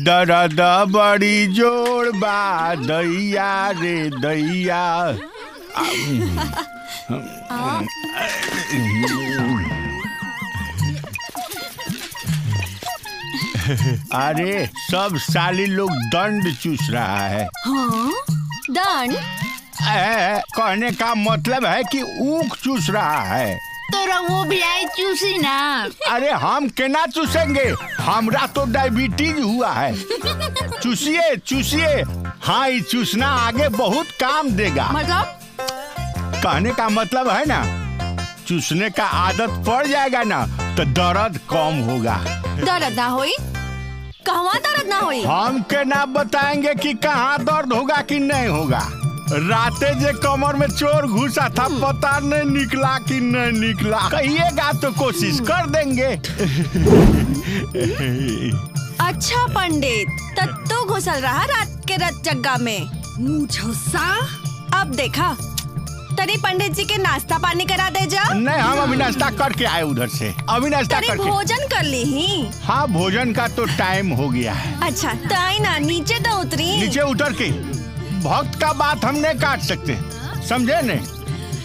दर्द बड़ी जोड़ बा दैया रे दैया। अरे सब साली लोग दंड चूस रहा है। हाँ? दंड? कहने का मतलब है कि ऊख चूस रहा है। तो वो भी आई चूसी ना। अरे हम केना चूसेंगे, हमरा तो डायबिटीज हुआ है। चूसिए चूसिए। हाँ, ये चूसना आगे बहुत काम देगा। मतलब? कहने का मतलब है ना, चूसने का आदत पड़ जाएगा ना तो दर्द कम होगा। दर्द ना होई? कहाँ दर्द ना होई? हम केना बताएंगे कि कहाँ दर्द होगा कि नहीं होगा। राते जे कमर में चोर घुसा था, पता नहीं निकला कि नहीं निकला। कहिएगा तो कोशिश कर देंगे। अच्छा पंडित, तब तो घुसल रहा रात के रत जग्गा में। मुझसा अब देखा, तरी पंडित जी के नाश्ता पानी करा दे जा। नहीं, हम अभी नाश्ता करके आए उधर से। अभी नाश्ता करके। भोजन कर ली ही? हाँ, भोजन का तो टाइम हो गया है। अच्छा ताई ना, नीचे तो उतरी। नीचे उतर के भक्त का बात हम नहीं काट सकते, समझे ने।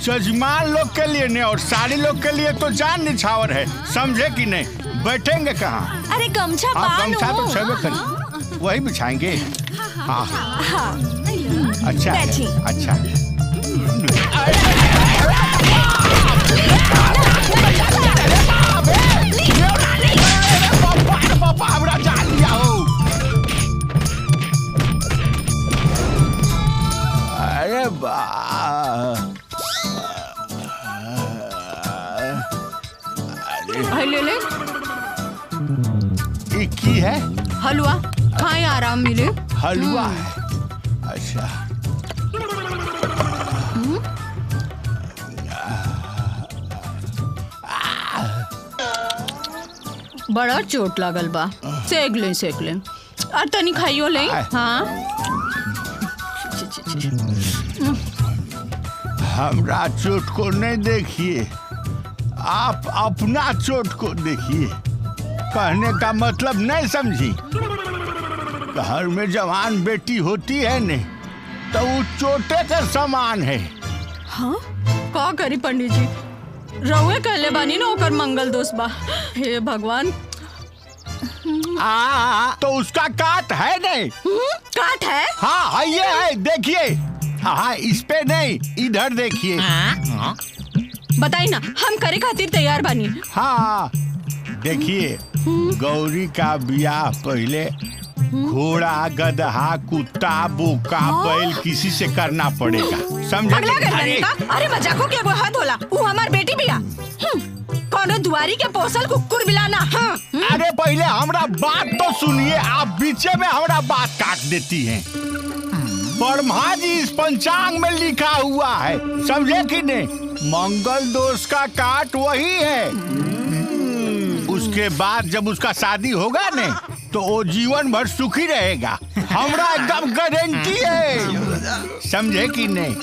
जजमान लोग के लिए ने और सारी लोग के लिए तो जान निछावर है, समझे कि नहीं। बैठेंगे कहाँ? अरे गमछा गमछा तो छेबे करें, वही बिछाएंगे। हाँ हाँ, अच्छा बैठी। अच्छा। पापा हमरा जान लिया हो। अरे बा ले ले। ये की है? हलवा खाए, आराम मिले। हलवा है? अच्छा। बड़ा चोट लागल बा, सेक ले। और तनी खाइयो ले। हाँ, हमरा चोट को नहीं देखिए, आप अपना चोट को देखिए। कहने का मतलब नहीं समझी। घर में जवान बेटी होती है ने तो वो चोटे के समान है। हाँ? का करी पंडित जी, रहुए कहले बानी ना ओकर मंगल दोष बा। हे भगवान। तो उसका काट है नहीं? काट है? हाँ, ये है, देखिए। हाँ, इस पे नहीं, इधर देखिए। बताई ना, हम करे खातिर तैयार बानी। हाँ देखिए, गौरी का ब्याह पहले घोड़ा, गधा, कुत्ता, बोका, बैल किसी से करना पड़ेगा, समझे? अरे मजाको क्या कोई हद होला? वो हमार बेटी बिया। कौनो दुआरी के पोसल कुकुर बिलाना। हाँ। अरे पहले हमरा बात तो सुनिए, आप बीचे में हमरा बात काट देती हैं। ब्रह्मा जी इस पंचांग में लिखा हुआ है, समझे कि नहीं? मंगल दोष का काट वही है। उसके बाद जब उसका शादी होगा ने तो वो जीवन भर सुखी रहेगा, हमरा एकदम गारंटी है, समझे कि नहीं?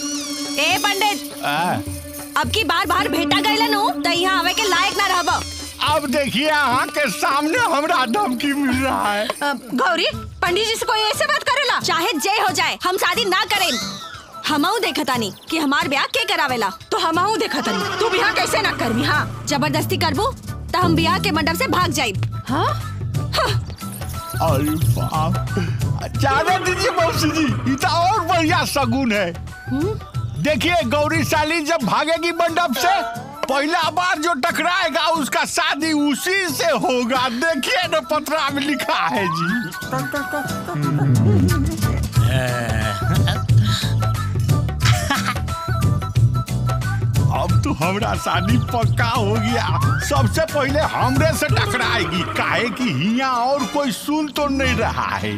ए पंडित, अब की बार बाहर भेटा गईला नु तो यहाँ आवे के लायक ना रहबो। अब देखिए, यहाँ के सामने हमरा धमकी मिल रहा है। गौरी, पंडित जी से कोई ऐसे बात करेला? चाहे जय हो जाए, हम शादी ना करें। हमहू देखतानी कि हमार ब्याह के करावेला, तो हमहू देखतानी तू ब्याह कैसे ना करबी। हाँ, जबरदस्ती करबू तो हम ब्याह के मंडप से भाग जाइब। हाँ? अरे बाप, जाने दीजिए मौसी जी, ये तो और बढ़िया शगुन है। देखिए, गौरी साली जब भागेगी मंडप से, पहला बार जो टकराएगा उसका शादी उसी से होगा। देखिए ना, पत्रा में लिखा है जी। अब तो हमरा शादी पक्का हो गया। सबसे पहले हमरे से टकराएगी, काहे कि हिया और कोई सुन तो नहीं रहा है।